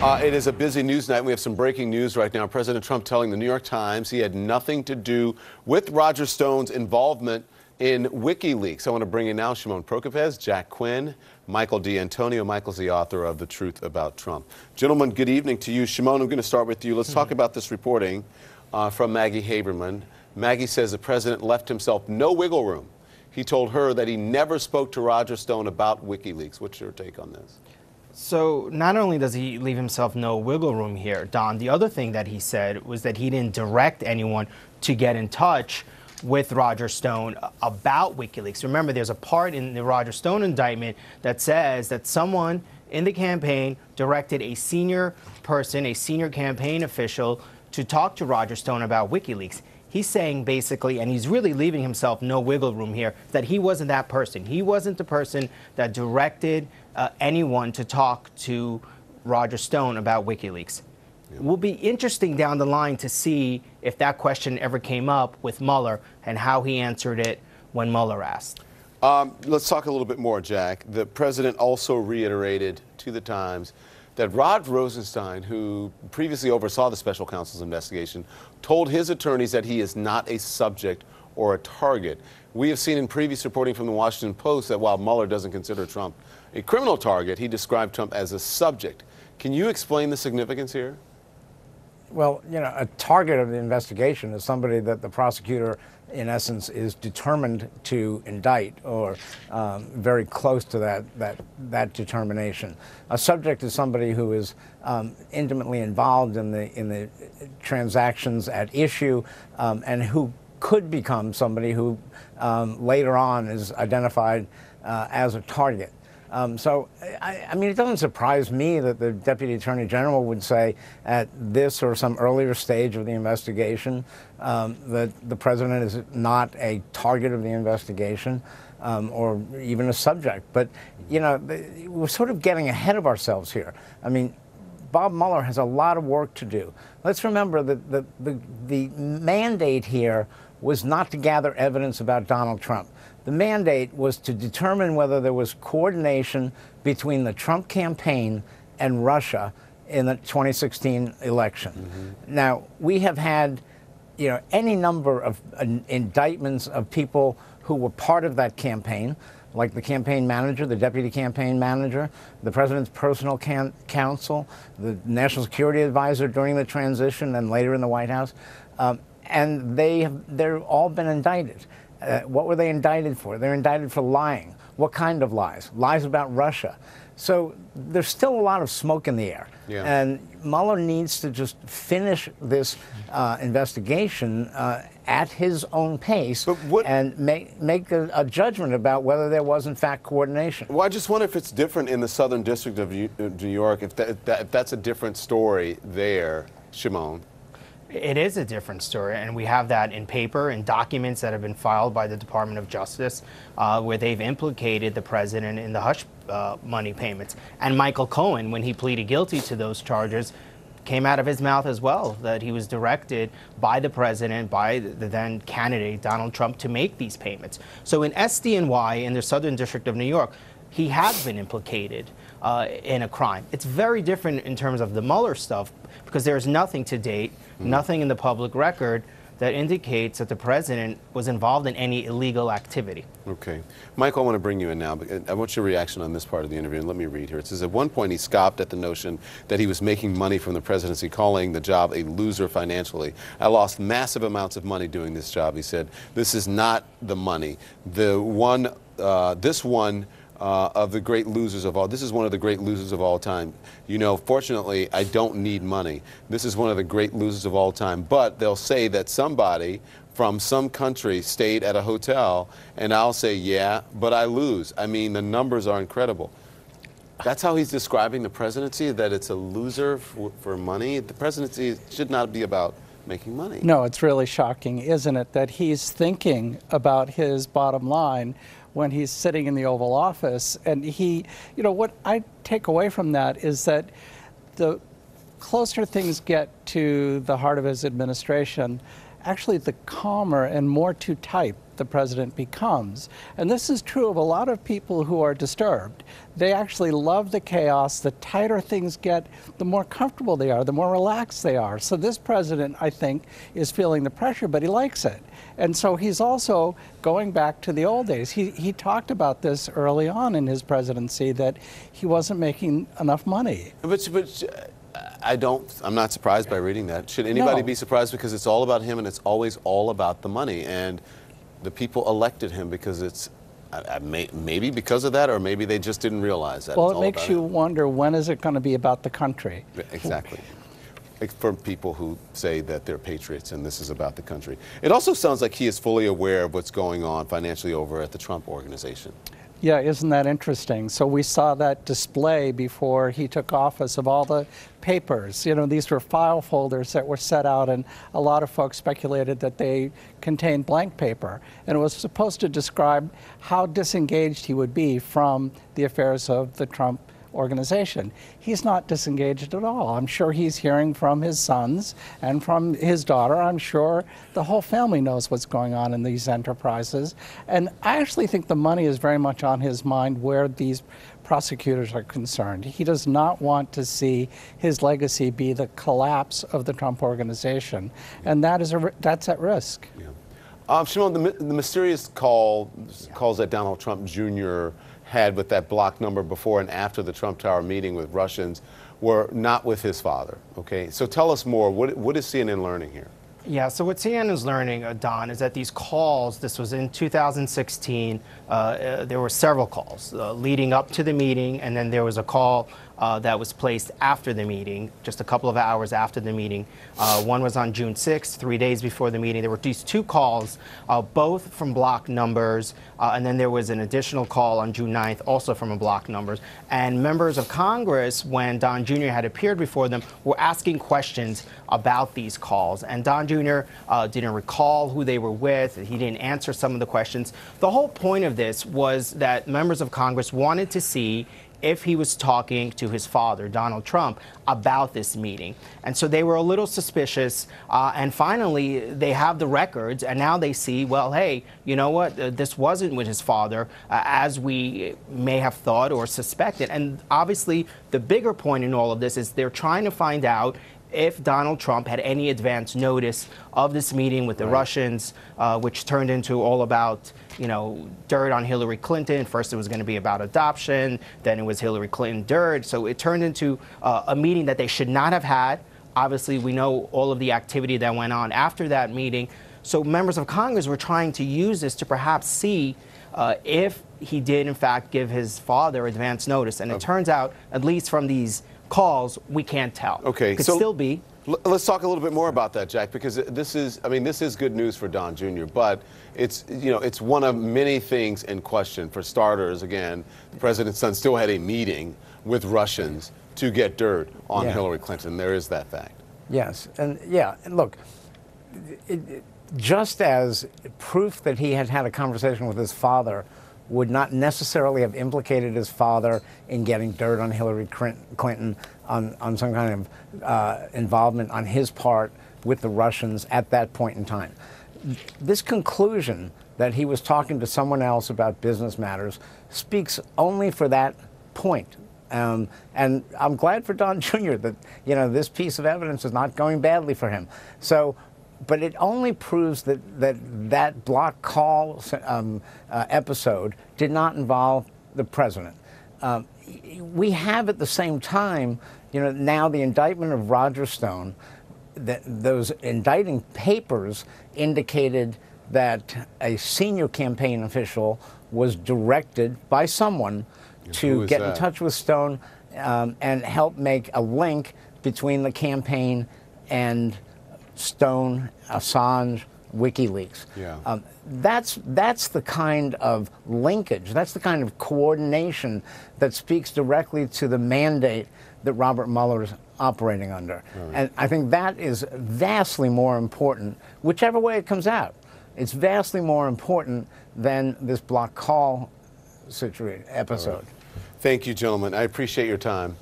It is a busy news night. We have some breaking news right now. President Trump telling the New York Times he had nothing to do with Roger Stone's involvement in WikiLeaks. I want to bring in now Shimon Prokupecz, Jack Quinn, Michael D'Antonio. Michael's the author of The Truth About Trump. Gentlemen, good evening to you. Shimon, I'm going to start with you. Let's talk about this reporting from Maggie Haberman. Maggie says the president left himself no wiggle room. He told her that he never spoke to Roger Stone about WikiLeaks. What's your take on this? So not only does he leave himself no wiggle room here, Don, the other thing that he said was that he didn't direct anyone to get in touch with Roger Stone about WikiLeaks. Remember, there's a part in the Roger Stone indictment that says that someone in the campaign directed a senior person, a senior campaign official, to talk to Roger Stone about WikiLeaks. He's saying basically, and he's really leaving himself no wiggle room here, that he wasn't that person. He wasn't the person that directed anyone to talk to Roger Stone about WikiLeaks. It will be interesting down the line to see if that question ever came up with Mueller and how he answered it when Mueller asked. Let's talk a little bit more, Jack. The president also reiterated to the Times that Rod Rosenstein, who previously oversaw the special counsel's investigation, told his attorneys that he is not a subject or a target. We have seen in previous reporting from the Washington Post that while Mueller doesn't consider Trump a criminal target, he described Trump as a subject. Can you explain the significance here? Well, you know, a target of the investigation is somebody that the prosecutor, in essence, is determined to indict, or very close to that determination. A subject is somebody who is intimately involved in the transactions at issue, and who could become somebody who later on is identified as a target. So, I mean, it doesn't surprise me that the Deputy Attorney General would say at this or some earlier stage of the investigation that the president is not a target of the investigation or even a subject. But, you know, we're sort of getting ahead of ourselves here. I mean, Bob Mueller has a lot of work to do. Let's remember that the mandate here was not to gather evidence about Donald Trump. The mandate was to determine whether there was coordination between the Trump campaign and Russia in the 2016 election. Mm-hmm. Now, we have had, you know, any number of indictments of people who were part of that campaign, like the campaign manager, the deputy campaign manager, the president's personal counsel, the national security advisor during the transition and later in the White House, and they've all been indicted. What were they indicted for? They're indicted for lying. What kind of lies? Lies about Russia. So there's still a lot of smoke in the air. Yeah. And Mueller needs to just finish this investigation at his own pace and make a judgment about whether there was, in fact, coordination. Well, I just wonder if it's different in the Southern District of New York, if that's a different story there, Shimon. It is a different story, and we have that in paper and documents that have been filed by the Department of Justice where they've implicated the president in the hush money payments. And Michael Cohen, when he pleaded guilty to those charges, came out of his mouth as well that he was directed by the president, by the then candidate Donald Trump, to make these payments. So in SDNY, in the Southern District of New York, he has been implicated in a crime. It's very different in terms of the Mueller stuff, because there's nothing to date, nothing in the public record that indicates that the president was involved in any illegal activity. Okay. Michael, I want to bring you in now, but I want your reaction on this part of the interview, and let me read here. It says, at one point he scoffed at the notion that he was making money from the presidency, calling the job a loser financially. I lost massive amounts of money doing this job, he said. This is not the money. Of the great losers of all. This is one of the great losers of all time. You know, fortunately, I don't need money. This is one of the great losers of all time. But they'll say that somebody from some country stayed at a hotel, and I'll say, yeah, but I lose. I mean, the numbers are incredible. That's how he's describing the presidency, that it's a loser for money. The presidency should not be about making money. No, it's really shocking, isn't it, that he's thinking about his bottom line when he's sitting in the Oval Office. And he, you know, what I take away from that is that the closer things get to the heart of his administration, actually the calmer and more to type the president becomes. And this is true of a lot of people who are disturbed. They actually love the chaos. The tighter things get, the more comfortable they are, the more relaxed they are. So this president, I think, is feeling the pressure, but he likes it. And so he's also going back to the old days. He talked about this early on in his presidency, that he wasn't making enough money. But I'm not surprised by reading that. Should anybody be surprised? Because it's all about him, and it's always all about the money. And the people elected him because it's, maybe because of that, or maybe they just didn't realize that. Well, it makes you wonder, when is it going to be about the country? Exactly. For people who say that they're patriots and this is about the country. It also sounds like he is fully aware of what's going on financially over at the Trump organization. Yeah, isn't that interesting? So we saw that display before he took office of all the papers. You know, these were file folders that were set out, and a lot of folks speculated that they contained blank paper. And it was supposed to describe how disengaged he would be from the affairs of the Trump organization. He's not disengaged at all. I'm sure he's hearing from his sons and from his daughter. I'm sure the whole family knows what's going on in these enterprises. And I actually think the money is very much on his mind where these prosecutors are concerned. He does not want to see his legacy be the collapse of the Trump organization. And that's at risk. Yeah. Shimon, the mysterious calls that Donald Trump Jr. had with that block number before and after the Trump Tower meeting with Russians were not with his father. Okay, so tell us more. What is CNN learning here? Yeah, so what CNN is learning, Don, is that these calls, this was in 2016, there were several calls leading up to the meeting, and then there was a call that was placed after the meeting, just a couple of hours after the meeting. One was on June 6th, 3 days before the meeting. There were these two calls, both from block numbers, and then there was an additional call on June 9th, also from a block numbers. And members of Congress, when Don Jr. had appeared before them, were asking questions about these calls. And Don Jr. Didn't recall who they were with. He didn't answer some of the questions. The whole point of this was that members of Congress wanted to see if he was talking to his father, Donald Trump, about this meeting. And so they were a little suspicious. And finally, they have the records, and now they see, well, hey, you know what? This wasn't with his father, as we may have thought or suspected. And obviously, the bigger point in all of this is they're trying to find out if Donald Trump had any advance notice of this meeting with the Russians, which turned into all about, you know, dirt on Hillary Clinton. First it was going to be about adoption, then it was Hillary Clinton dirt. So it turned into a meeting that they should not have had. Obviously, we know all of the activity that went on after that meeting. So members of Congress were trying to use this to perhaps see if he did, in fact, give his father advance notice. And it turns out, at least from these calls, we can't tell. Okay, Could so still be. Let's talk a little bit more about that, Jack, because this is good news for Don Jr., but it's one of many things in question. For starters, again, the president's son still had a meeting with Russians to get dirt on Hillary Clinton. There is that fact. Yes, and look, just as proof that he had had a conversation with his father would not necessarily have implicated his father in getting dirt on Hillary Clinton, on some kind of involvement on his part with the Russians at that point in time. This conclusion that he was talking to someone else about business matters speaks only for that point. And I'm glad for Don Jr. that, this piece of evidence is not going badly for him. So, but it only proves that block call episode did not involve the president. We have at the same time, now the indictment of Roger Stone. Those indicting papers indicated that a senior campaign official was directed by someone to get in touch with Stone and help make a link between the campaign and Stone, Assange, WikiLeaks. Yeah. That's the kind of linkage, that's the kind of coordination that speaks directly to the mandate that Robert Mueller is operating under. Right. And I think that is vastly more important, whichever way it comes out. It's vastly more important than this block call episode. Right. Thank you, gentlemen. I appreciate your time.